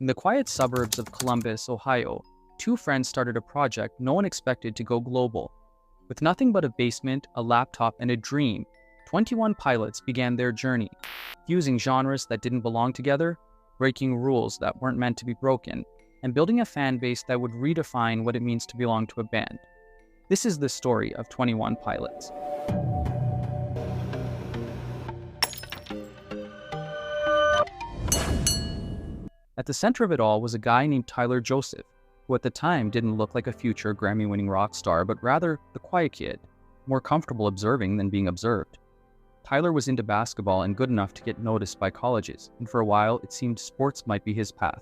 In the quiet suburbs of Columbus, Ohio, two friends started a project no one expected to go global. With nothing but a basement, a laptop, and a dream, 21 Pilots began their journey, fusing genres that didn't belong together, breaking rules that weren't meant to be broken, and building a fan base that would redefine what it means to belong to a band. This is the story of 21 Pilots. At the center of it all was a guy named Tyler Joseph, who at the time didn't look like a future Grammy-winning rock star, but rather the quiet kid, more comfortable observing than being observed. Tyler was into basketball and good enough to get noticed by colleges, and for a while it seemed sports might be his path.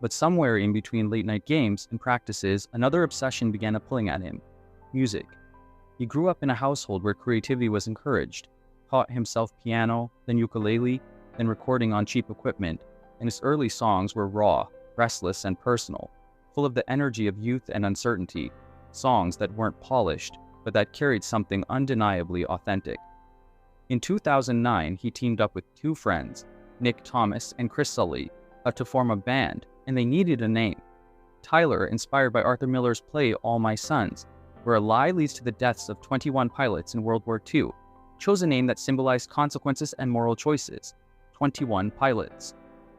But somewhere in between late-night games and practices, another obsession began pulling at him: music. He grew up in a household where creativity was encouraged, taught himself piano, then ukulele, then recording on cheap equipment, and his early songs were raw, restless, and personal, full of the energy of youth and uncertainty, songs that weren't polished, but that carried something undeniably authentic. In 2009, he teamed up with two friends, Nick Thomas and Chris Sully, to form a band, and they needed a name. Tyler, inspired by Arthur Miller's play All My Sons, where a lie leads to the deaths of 21 pilots in World War II, chose a name that symbolized consequences and moral choices: 21 Pilots.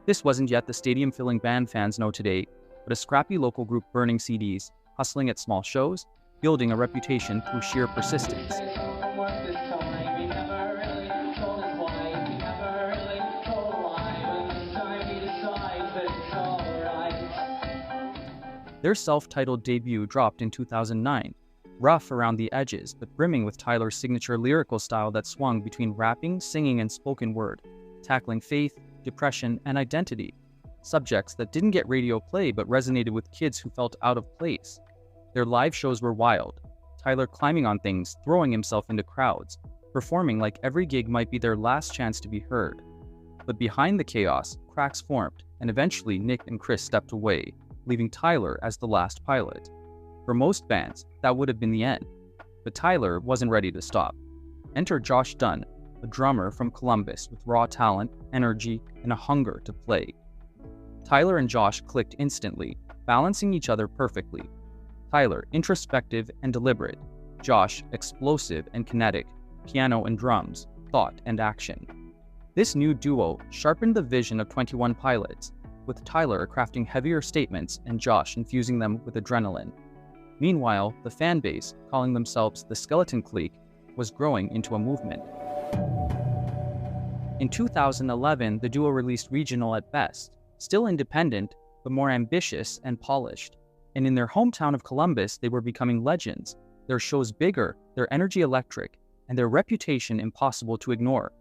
This wasn't yet the stadium-filling band fans know today, but a scrappy local group burning CDs, hustling at small shows, building a reputation through sheer persistence. Their self-titled debut dropped in 2009, rough around the edges, but brimming with Tyler's signature lyrical style that swung between rapping, singing, and spoken word, tackling faith, depression, and identity, subjects that didn't get radio play but resonated with kids who felt out of place. Their live shows were wild, Tyler climbing on things, throwing himself into crowds, performing like every gig might be their last chance to be heard. But behind the chaos, cracks formed, and eventually Nick and Chris stepped away, leaving Tyler as the last pilot. For most bands, that would have been the end, but Tyler wasn't ready to stop. Enter Josh Dunn, a drummer from Columbus with raw talent, energy, and a hunger to play. Tyler and Josh clicked instantly, balancing each other perfectly. Tyler, introspective and deliberate. Josh, explosive and kinetic, piano and drums, thought and action. This new duo sharpened the vision of 21 Pilots, with Tyler crafting heavier statements and Josh infusing them with adrenaline. Meanwhile, the fan base, calling themselves the Skeleton Clique, was growing into a movement. In 2011, the duo released Regional at Best, still independent, but more ambitious and polished. And in their hometown of Columbus, they were becoming legends, their shows bigger, their energy electric, and their reputation impossible to ignore.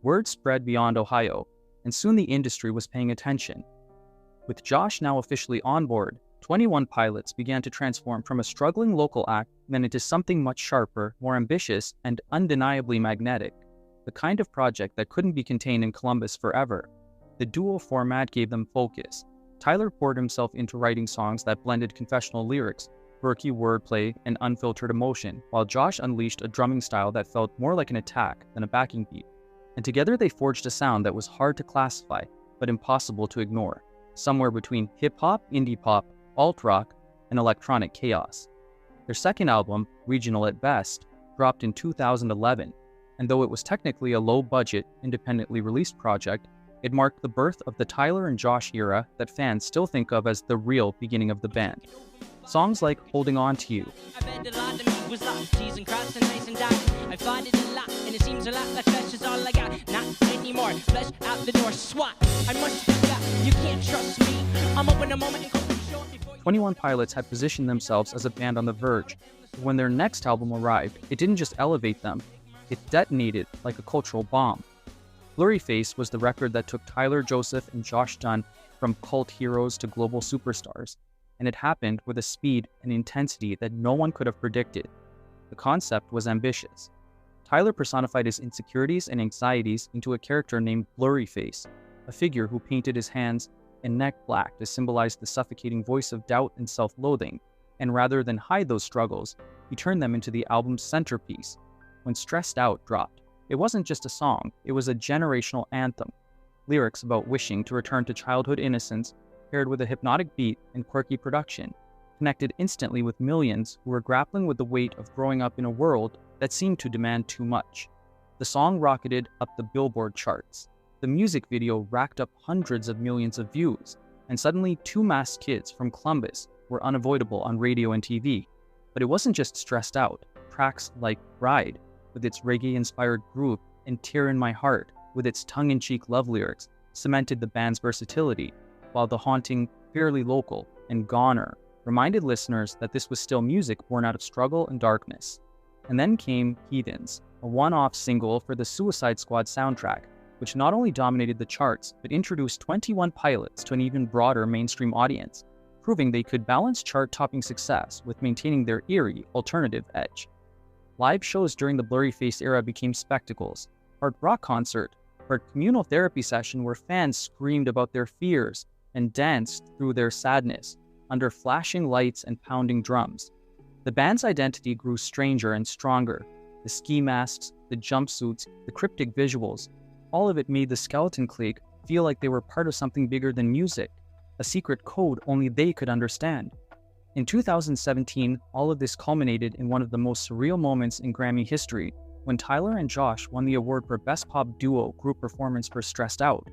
Word spread beyond Ohio, and soon the industry was paying attention. With Josh now officially on board, 21 Pilots began to transform from a struggling local act then into something much sharper, more ambitious, and undeniably magnetic. The kind of project that couldn't be contained in Columbus forever. The duo format gave them focus. Tyler poured himself into writing songs that blended confessional lyrics, quirky wordplay, and unfiltered emotion, while Josh unleashed a drumming style that felt more like an attack than a backing beat. And together they forged a sound that was hard to classify, but impossible to ignore, somewhere between hip-hop, indie pop, alt-rock, and electronic chaos. Their second album, Regional at Best, dropped in 2011, and though it was technically a low-budget, independently released project, it marked the birth of the Tyler and Josh era that fans still think of as the real beginning of the band. Songs like Holding On to You, and it seems a lot like flesh is all I got. Not anymore. Flesh out the door. SWAT. I must do that. You can't trust me. I'm open a moment and go short before 21 Pilots had positioned themselves as a band on the verge. When their next album arrived, it didn't just elevate them, it detonated like a cultural bomb. Blurryface was the record that took Tyler Joseph and Josh Dunn from cult heroes to global superstars, and it happened with a speed and intensity that no one could have predicted. The concept was ambitious. Tyler personified his insecurities and anxieties into a character named Blurryface, a figure who painted his hands and neck black to symbolize the suffocating voice of doubt and self-loathing, and rather than hide those struggles, he turned them into the album's centerpiece. When Stressed Out dropped, it wasn't just a song, it was a generational anthem. Lyrics about wishing to return to childhood innocence, paired with a hypnotic beat and quirky production, connected instantly with millions who were grappling with the weight of growing up in a world that seemed to demand too much. The song rocketed up the Billboard charts. The music video racked up hundreds of millions of views, and suddenly two masked kids from Columbus were unavoidable on radio and TV. But it wasn't just stressed out. Tracks like Ride, with its reggae-inspired groove, and Tear in My Heart, with its tongue-in-cheek love lyrics, cemented the band's versatility, while the haunting Fairly Local and Goner reminded listeners that this was still music born out of struggle and darkness. And then came Heathens, a one-off single for the Suicide Squad soundtrack, which not only dominated the charts, but introduced 21 Pilots to an even broader mainstream audience, proving they could balance chart-topping success with maintaining their eerie, alternative edge. Live shows during the Blurryface era became spectacles, art rock concert, or a communal therapy session where fans screamed about their fears and danced through their sadness under flashing lights and pounding drums. The band's identity grew stranger and stronger. The ski masks, the jumpsuits, the cryptic visuals, all of it made the Skeleton Clique feel like they were part of something bigger than music, a secret code only they could understand. In 2017, all of this culminated in one of the most surreal moments in Grammy history, when Tyler and Josh won the award for Best Pop Duo Group Performance for Stressed Out,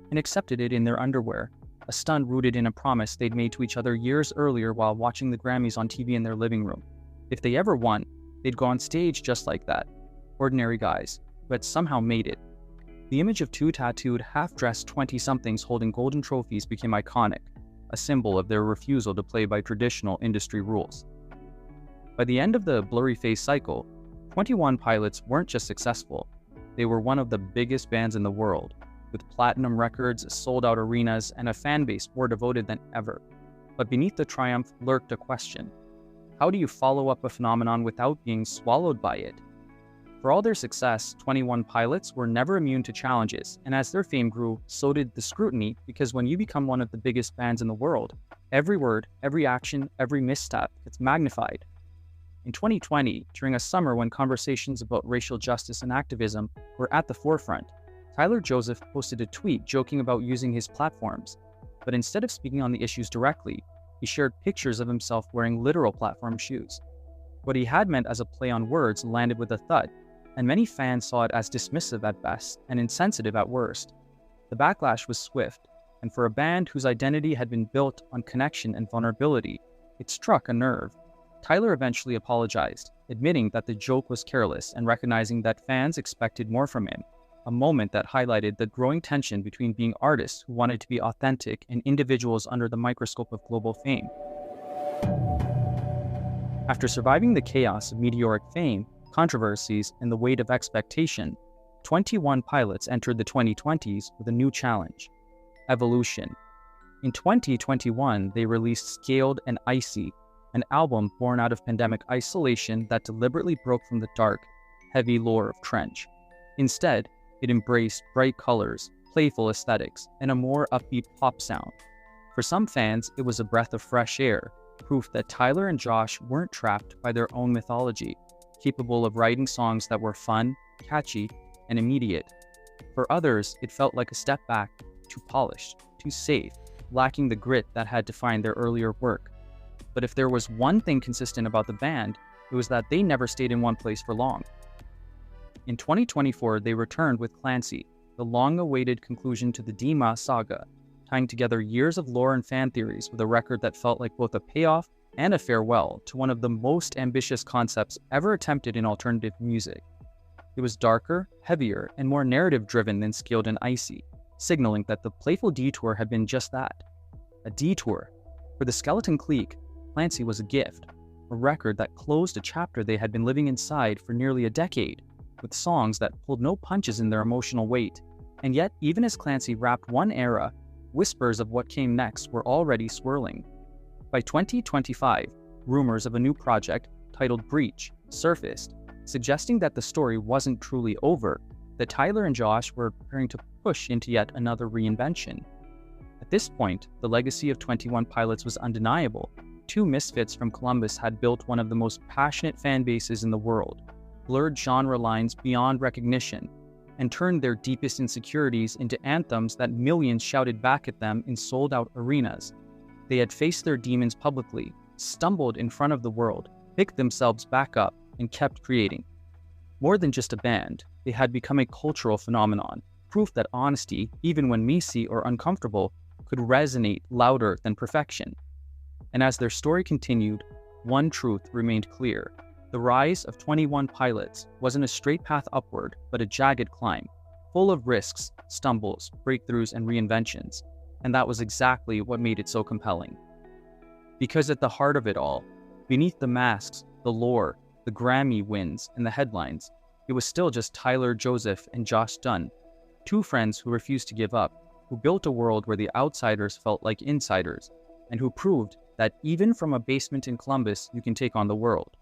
and accepted it in their underwear, a stunt rooted in a promise they'd made to each other years earlier while watching the Grammys on TV in their living room. If they ever won, they'd go on stage just like that. Ordinary guys, who had somehow made it. The image of two tattooed, half-dressed 20-somethings holding golden trophies became iconic, a symbol of their refusal to play by traditional industry rules. By the end of the Blurryface cycle, 21 Pilots weren't just successful, they were one of the biggest bands in the world, with platinum records, sold-out arenas, and a fan base more devoted than ever. But beneath the triumph lurked a question. How do you follow up a phenomenon without being swallowed by it? For all their success, 21 Pilots were never immune to challenges, and as their fame grew, so did the scrutiny, because when you become one of the biggest bands in the world, every word, every action, every misstep gets magnified. In 2020, during a summer when conversations about racial justice and activism were at the forefront, Tyler Joseph posted a tweet joking about using his platforms, but instead of speaking on the issues directly, he shared pictures of himself wearing literal platform shoes. What he had meant as a play on words landed with a thud, and many fans saw it as dismissive at best and insensitive at worst. The backlash was swift, and for a band whose identity had been built on connection and vulnerability, it struck a nerve. Tyler eventually apologized, admitting that the joke was careless and recognizing that fans expected more from him, a moment that highlighted the growing tension between being artists who wanted to be authentic and individuals under the microscope of global fame. After surviving the chaos of meteoric fame, controversies, and the weight of expectation, 21 Pilots entered the 2020s with a new challenge: evolution. In 2021, they released Scaled and Icy, an album born out of pandemic isolation that deliberately broke from the dark, heavy lore of Trench. Instead, it embraced bright colors, playful aesthetics, and a more upbeat pop sound. For some fans, it was a breath of fresh air, proof that Tyler and Josh weren't trapped by their own mythology, capable of writing songs that were fun, catchy, and immediate. For others, it felt like a step back, too polished, too safe, lacking the grit that had defined their earlier work. But if there was one thing consistent about the band, it was that they never stayed in one place for long. In 2024, they returned with Clancy, the long-awaited conclusion to the Dima saga, tying together years of lore and fan theories with a record that felt like both a payoff and a farewell to one of the most ambitious concepts ever attempted in alternative music. It was darker, heavier, and more narrative-driven than Scaled and Icy, signaling that the playful detour had been just that, a detour. For the Skeleton Clique, Clancy was a gift, a record that closed a chapter they had been living inside for nearly a decade, with songs that pulled no punches in their emotional weight. And yet, even as Clancy wrapped one era, whispers of what came next were already swirling. By 2025, rumors of a new project, titled Breach, surfaced, suggesting that the story wasn't truly over, that Tyler and Josh were preparing to push into yet another reinvention. At this point, the legacy of 21 Pilots was undeniable. Two misfits from Columbus had built one of the most passionate fan bases in the world, blurred genre lines beyond recognition, and turned their deepest insecurities into anthems that millions shouted back at them in sold-out arenas. They had faced their demons publicly, stumbled in front of the world, picked themselves back up, and kept creating. More than just a band, they had become a cultural phenomenon, proof that honesty, even when messy or uncomfortable, could resonate louder than perfection. And as their story continued, one truth remained clear. The rise of 21 Pilots wasn't a straight path upward, but a jagged climb, full of risks, stumbles, breakthroughs, and reinventions. And that was exactly what made it so compelling. Because at the heart of it all, beneath the masks, the lore, the Grammy wins, and the headlines, it was still just Tyler Joseph and Josh Dunn, two friends who refused to give up, who built a world where the outsiders felt like insiders, and who proved that even from a basement in Columbus, you can take on the world.